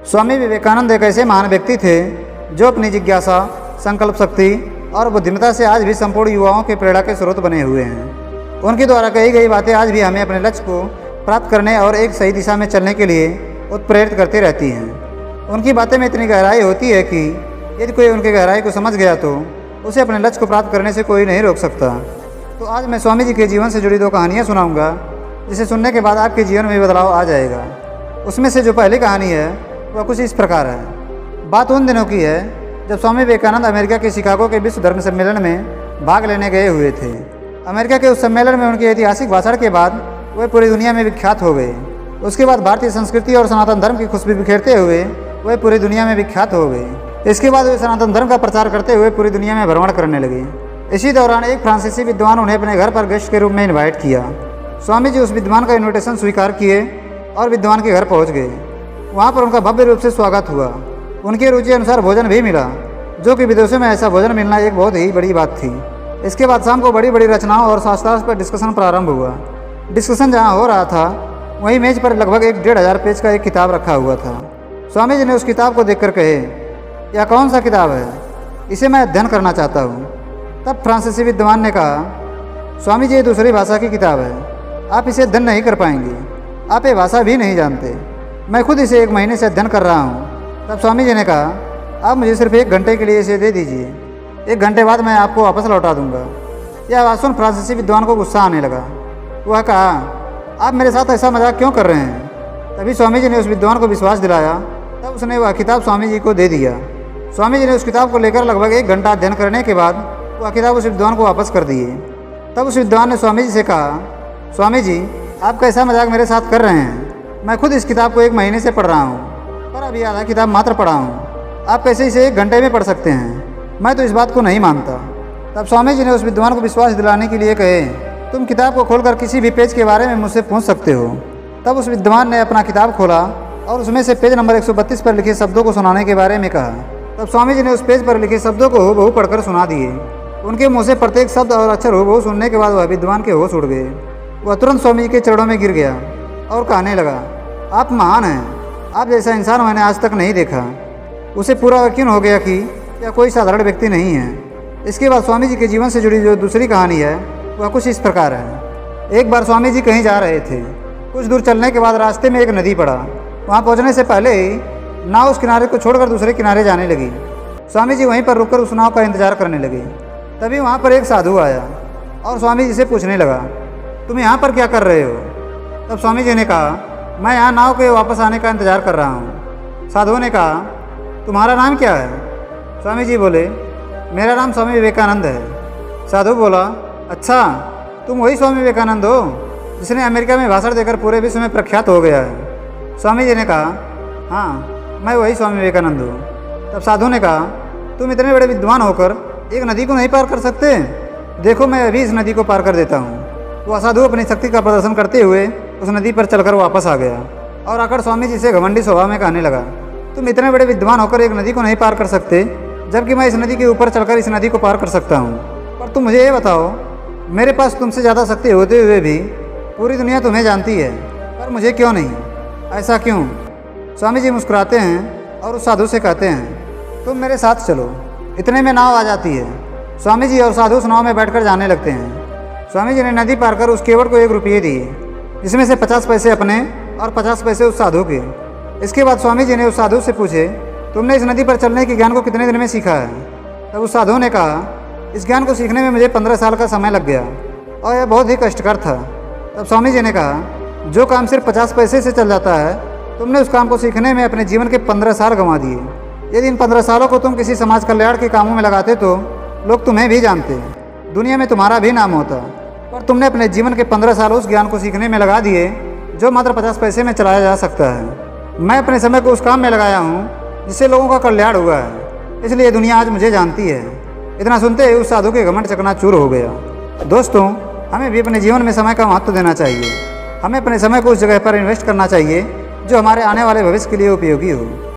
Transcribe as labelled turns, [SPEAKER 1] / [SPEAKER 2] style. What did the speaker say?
[SPEAKER 1] स्वामी विवेकानंद एक ऐसे महान व्यक्ति थे जो अपनी जिज्ञासा, संकल्प शक्ति और बुद्धिमत्ता से आज भी संपूर्ण युवाओं के प्रेरणा के स्रोत बने हुए हैं। उनके द्वारा कही गई बातें आज भी हमें अपने लक्ष्य को प्राप्त करने और एक सही दिशा में चलने के लिए उत्प्रेरित करती रहती हैं। उनकी बातें में इतनी गहराई होती है कि यदि कोई उनकी गहराई को समझ गया तो उसे अपने लक्ष्य को प्राप्त करने से कोई नहीं रोक सकता। तो आज मैं स्वामी जी के जीवन से जुड़ी 2 कहानियाँ सुनाऊँगा, जिसे सुनने के बाद आपके जीवन में बदलाव आ जाएगा। उसमें से जो पहली कहानी है वह कुछ इस प्रकार है। बात उन दिनों की है जब स्वामी विवेकानंद अमेरिका के शिकागो के विश्व धर्म सम्मेलन में भाग लेने गए हुए थे। अमेरिका के उस सम्मेलन में उनके ऐतिहासिक भाषण के बाद वे पूरी दुनिया में विख्यात हो गए। उसके बाद भारतीय संस्कृति और सनातन धर्म की खुशबू बिखेरते हुए वे पूरी दुनिया में विख्यात हो गए। इसके बाद वे सनातन धर्म का प्रचार करते हुए पूरी दुनिया में भ्रमण करने लगे। इसी दौरान एक फ्रांसीसी विद्वान उन्हें अपने घर पर गेस्ट के रूप में इन्वाइट किया। स्वामी जी उस विद्वान का इन्विटेशन स्वीकार किए और विद्वान के घर पहुंच गए। वहां पर उनका भव्य रूप से स्वागत हुआ। उनकी रुचि अनुसार भोजन भी मिला, जो कि विदेशों में ऐसा भोजन मिलना एक बहुत ही बड़ी बात थी। इसके बाद शाम को बड़ी बड़ी रचनाओं और शास्त्रार्थ पर डिस्कशन प्रारंभ हुआ। डिस्कशन जहाँ हो रहा था वहीं मेज पर लगभग 1,500 पेज का एक किताब रखा हुआ था। स्वामी जी ने उस किताब को देखकर कहे, यह कौन सा किताब है? इसे मैं अध्ययन करना चाहता हूँ। तब फ्रांसीसी विद्वान ने कहा, स्वामी जी ये दूसरी भाषा की किताब है, आप इसे अध्ययन नहीं कर पाएंगे। आप ये भाषा भी नहीं जानते। मैं खुद इसे 1 महीने से अध्ययन कर रहा हूँ। तब स्वामी जी ने कहा, आप मुझे सिर्फ 1 घंटे के लिए इसे दे दीजिए। 1 घंटे बाद मैं आपको वापस लौटा दूंगा। यह बात सुन फ्रांसीसी विद्वान को गुस्सा आने लगा। वह कहा, आप मेरे साथ ऐसा मजाक क्यों कर रहे हैं? तभी स्वामी जी ने उस विद्वान को विश्वास दिलाया। तब उसने वह किताब स्वामी जी को दे दिया। स्वामी जी ने उस किताब को लेकर लगभग 1 घंटा अध्ययन करने के बाद वह किताब उस विद्वान को वापस कर दिए। तब उस विद्वान ने स्वामी जी से कहा, स्वामी जी आप कैसा मजाक मेरे साथ कर रहे हैं? मैं खुद इस किताब को 1 महीने से पढ़ रहा हूँ, पर अभी आधा किताब मात्र पढ़ा हूँ। आप कैसे इसे 1 घंटे में पढ़ सकते हैं? मैं तो इस बात को नहीं मानता। तब स्वामी जी ने उस विद्वान को विश्वास दिलाने के लिए कहे, तुम किताब को खोलकर किसी भी पेज के बारे में मुझसे पूछ सकते हो। तब उस विद्वान ने अपना किताब खोला और उसमें से पेज नंबर 132 पर लिखे शब्दों को सुनाने के बारे में कहा। तब स्वामी जी ने उस पेज पर लिखे शब्दों को हूबहू पढ़कर सुना दिए। उनके मुँह से प्रत्येक शब्द और अक्षर हूबहू सुनने के बाद वह विद्वान के होश उड़ गए। वह तुरंत स्वामी जी के चरणों में गिर गया और कहने लगा, आप महान हैं। आप जैसा इंसान मैंने आज तक नहीं देखा। उसे पूरा यकीन हो गया कि यह कोई साधारण व्यक्ति नहीं है। इसके बाद स्वामी जी के जीवन से जुड़ी जो दूसरी कहानी है वह कुछ इस प्रकार है। एक बार स्वामी जी कहीं जा रहे थे। कुछ दूर चलने के बाद रास्ते में एक नदी पड़ा। वहाँ पहुँचने से पहले ही नाव उस किनारे को छोड़कर दूसरे किनारे जाने लगी। स्वामी जी वहीं पर रुककर उस नाव का इंतजार करने लगे। तभी वहाँ पर एक साधु आया और स्वामी जी से पूछने लगा, तुम यहाँ पर क्या कर रहे हो? तब स्वामी जी ने कहा, मैं यहाँ नाव के वापस आने का इंतजार कर रहा हूँ। साधु ने कहा, तुम्हारा नाम क्या है? स्वामी जी बोले, मेरा नाम स्वामी विवेकानंद है। साधु बोला, अच्छा तुम वही स्वामी विवेकानंद हो जिसने अमेरिका में भाषण देकर पूरे विश्व में प्रख्यात हो गया है? स्वामी जी ने कहा, हाँ मैं वही स्वामी विवेकानंद हूँ। तब साधु ने कहा, तुम इतने बड़े विद्वान होकर एक नदी को नहीं पार कर सकते? देखो मैं अभी इस नदी को पार कर देता हूँ। वह साधु अपनी शक्ति का प्रदर्शन करते हुए उस नदी पर चलकर वापस आ गया और आकर स्वामी जी से घमंडी स्वभाव में कहने लगा, तुम इतने बड़े विद्वान होकर एक नदी को नहीं पार कर सकते, जबकि मैं इस नदी के ऊपर चलकर इस नदी को पार कर सकता हूँ। पर तुम मुझे ये बताओ, मेरे पास तुमसे ज़्यादा शक्ति होते हुए भी पूरी दुनिया तुम्हें जानती है, पर मुझे क्यों नहीं? ऐसा क्यों? स्वामी जी मुस्कुराते हैं और उस साधु से कहते हैं, तुम मेरे साथ चलो। इतने में नाव आ जाती है। स्वामी जी और साधु उस नाव में बैठकर जाने लगते हैं। स्वामी जी ने नदी पार कर उस केवट को 1 रुपये दिए, जिसमें से 50 पैसे अपने और 50 पैसे उस साधु के। इसके बाद स्वामी जी ने उस साधु से पूछे, तुमने इस नदी पर चलने के ज्ञान को कितने दिन में सीखा है? तब उस साधु ने कहा, इस ज्ञान को सीखने में मुझे 15 साल का समय लग गया और यह बहुत ही कष्टकर था। तब स्वामी जी ने कहा, जो काम सिर्फ 50 पैसे से चल जाता है, तुमने उस काम को सीखने में अपने जीवन के 15 साल गंवा दिए। यदि इन 15 सालों को तुम किसी समाज कल्याण के कामों में लगाते तो लोग तुम्हें भी जानते, दुनिया में तुम्हारा भी नाम होता। पर तुमने अपने जीवन के 15 साल उस ज्ञान को सीखने में लगा दिए जो मात्र 50 पैसे में चलाया जा सकता है। मैं अपने समय को उस काम में लगाया हूँ जिससे लोगों का कल्याण हुआ है, इसलिए दुनिया आज मुझे जानती है। इतना सुनते ही उस साधु के घमंड चकनाचूर हो गया। दोस्तों, हमें भी अपने जीवन में समय का महत्व देना चाहिए। हमें अपने समय को उस जगह पर इन्वेस्ट करना चाहिए जो हमारे आने वाले भविष्य के लिए उपयोगी हो।